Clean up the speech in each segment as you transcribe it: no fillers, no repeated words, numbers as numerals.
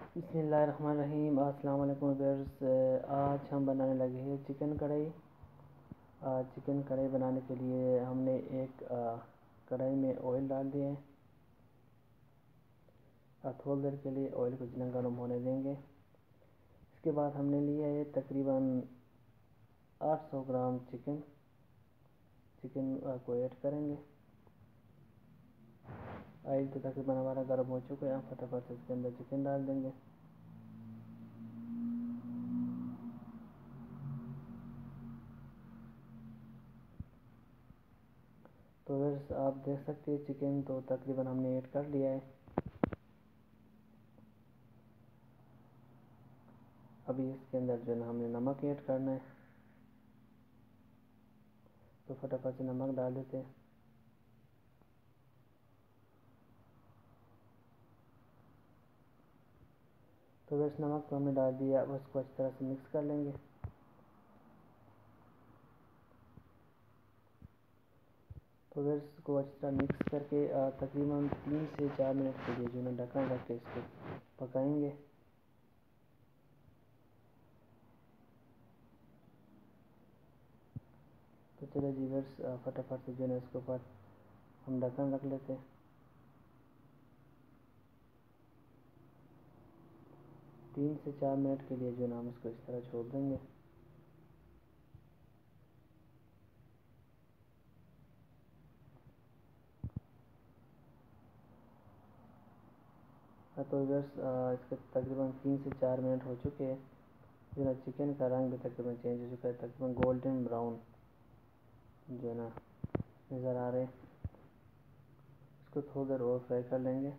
बिस्मिल्लाहिर्रहमानिर्रहीम। अस्सलाम वालेकुम व्यूअर्स। आज हम बनाने लगे हैं चिकन कढ़ाई। चिकन कढ़ाई बनाने के लिए हमने एक कढ़ाई में ऑयल डाल दिए हैं। थोड़ी देर के लिए ऑयल को जितना गर्म होने देंगे। इसके बाद हमने लिया है तकरीबन 800 ग्राम चिकन को ऐड करेंगे। ऑयल तो तकरीबन हमारा गर्म हो चुका है। हम फटाफट से इसके अंदर चिकन डाल देंगे। तो व्यूअर्स आप देख सकते हैं चिकन तो तकरीबन हमने ऐड कर लिया है। अभी इसके अंदर जो है ना हमने नमक ऐड करना है, तो फटाफट से नमक डाल देते हैं। तो व्यूअर्स नमक तो हमने डाल दिया, अब उसको अच्छी तरह से मिक्स कर लेंगे। तो व्यूअर्स इसको अच्छी तरह मिक्स करके तकरीबन 3 से 4 मिनट के लिए जो है ना ढक्कन रख के इसको पकाएंगे। तो चलो जी व्यूअर्स फटाफट से जो है ना इसके ऊपर हम ढक्कन रख लेते हैं। 3 से 4 मिनट के लिए जो है ना हम इसको इस तरह छोड़ देंगे। तो व्यूअर्स इसके तकरीबन 3 से 4 मिनट हो चुके हैं। जो है ना चिकन का रंग भी तकरीबन चेंज हो चुका है, तकरीबन गोल्डन ब्राउन जो है ना नज़र आ रहे हैं। इसको थोड़ी देर और फ्राई कर लेंगे।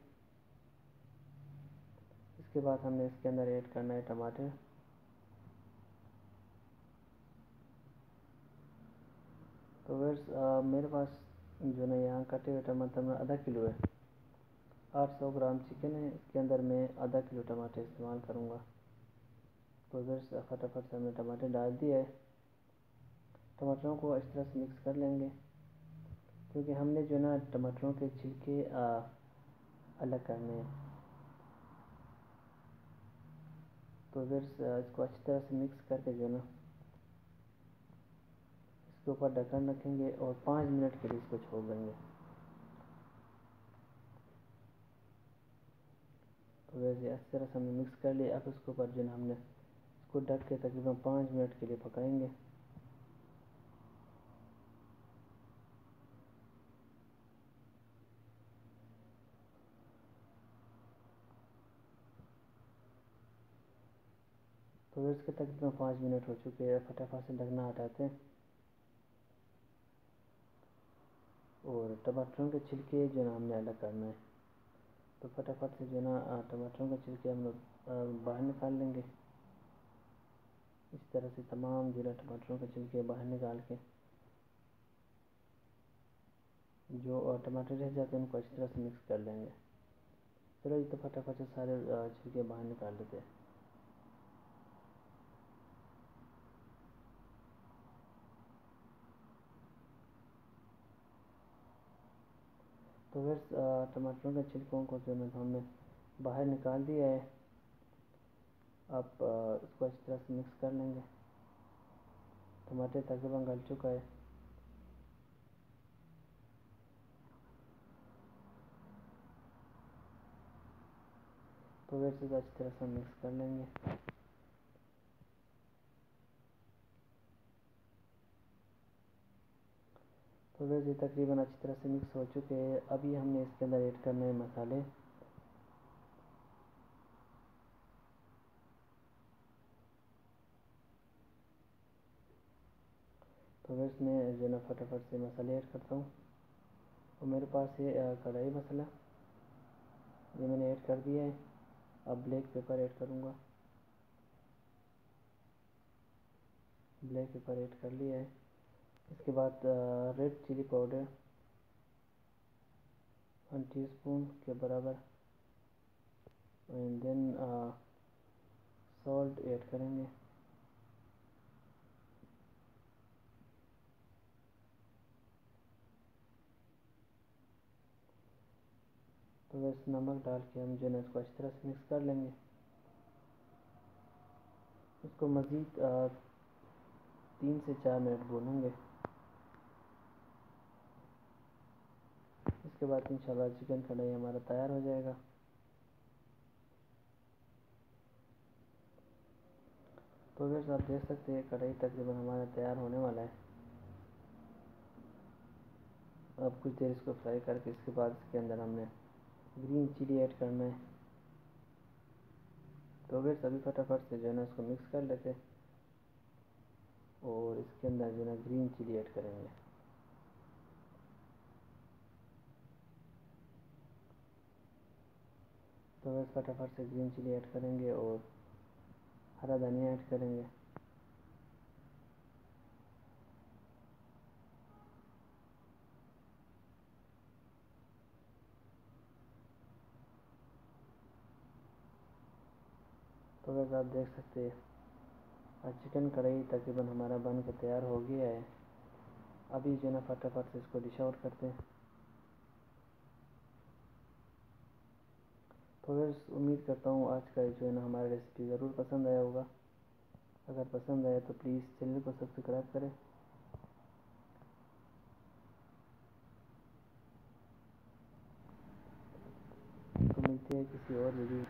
इसके बाद हमने इसके अंदर ऐड करना है टमाटर। तो व्यूअर्स मेरे पास जो ना यहाँ कटे हुए टमाटर में आधा किलो है। 800 ग्राम चिकन है, इसके अंदर मैं आधा किलो टमाटर इस्तेमाल करूँगा। तो व्यूअर्स फटाफट से हमने टमाटर डाल दिया है। टमाटरों को इस तरह से मिक्स कर लेंगे, क्योंकि हमने जो ना टमाटरों के छिलके अलग करने हैं। तो व्यूअर्स इसको अच्छी तरह से मिक्स करके जो ना इसके ऊपर ढक्कन रखेंगे और 5 मिनट के लिए इसको छोड़ देंगे। तो वैसे अच्छी तरह से हमने मिक्स कर लिया। अब इसके ऊपर जो ना हमने इसको ढक के तकरीबन 5 मिनट के लिए पकाएंगे। तो इसके तकरीबन 5 मिनट हो चुके हैं। फटाफट से ढकना हटाते हैं और टमाटरों के छिलके जो ना हमने अलग करना है। तो फटाफट से जो ना टमाटरों के छिलके हम लोग बाहर निकाल लेंगे। इस तरह से तमाम जो ना टमाटरों के छिलके बाहर निकाल के जो टमाटर रह जाते हैं उनको अच्छी तरह से मिक्स कर लेंगे। चलो ये तो फटाफट से सारे छिलके बाहर निकाल लेते हैं। तो बस टमाटरों के छिलकों को जो है हमने बाहर निकाल दिया है। अब इसको अच्छी तरह से मिक्स कर लेंगे। टमाटर तकरीबन गल चुका है। तो वैसे तो अच्छी तरह से मिक्स कर लेंगे। तो वैसे तकरीबन अच्छी तरह से मिक्स हो चुके हैं। अभी हमने इसके अंदर ऐड करने हैं मसाले। तो वैसे मैं जो ना फटाफट से मसाले ऐड करता हूँ। और मेरे पास है कढ़ाई मसाला, ये मैंने ऐड कर दिया है। अब ब्लैक पेपर ऐड करूँगा। ब्लैक पेपर ऐड कर लिया है। इसके बाद रेड चिली पाउडर 1 टीस्पून के बराबर, एंड देन सॉल्ट ऐड करेंगे। तो बस नमक डाल के हम जो है इसको अच्छी तरह से मिक्स कर लेंगे। इसको मज़ीद 3 से 4 मिनट भूनेंगे। इसके बाद इंशाल्लाह चिकन कढ़ाई हमारा तैयार हो जाएगा। तो व्यूअर्स आप देख सकते हैं कढ़ाई तकरीबन हमारा तैयार होने वाला है। अब कुछ देर इसको फ्राई करके इसके बाद इसके अंदर हमने ग्रीन चिली ऐड करना है। तो व्यूअर्स अभी फटाफट से जो है ना इसको मिक्स कर लेते हैं और इसके अंदर जो है ना ग्रीन चिली ऐड करेंगे। तो व्यूअर्स फटाफट से ग्रीन चिली ऐड करेंगे और हरा धनिया ऐड करेंगे। तो व्यूअर्स आप देख सकते हैं और चिकन कढ़ाई तकरीबन हमारा बन के तैयार हो गया है। अभी जो है ना फटाफट से इसको डिश आउट करते हैं। तो व्यूअर्स उम्मीद करता हूँ आज का जो है ना हमारा रेसिपी ज़रूर पसंद आया होगा। अगर पसंद आया तो प्लीज़ चैनल को सब्सक्राइब करें। तो मिलते हैं किसी और वीडियो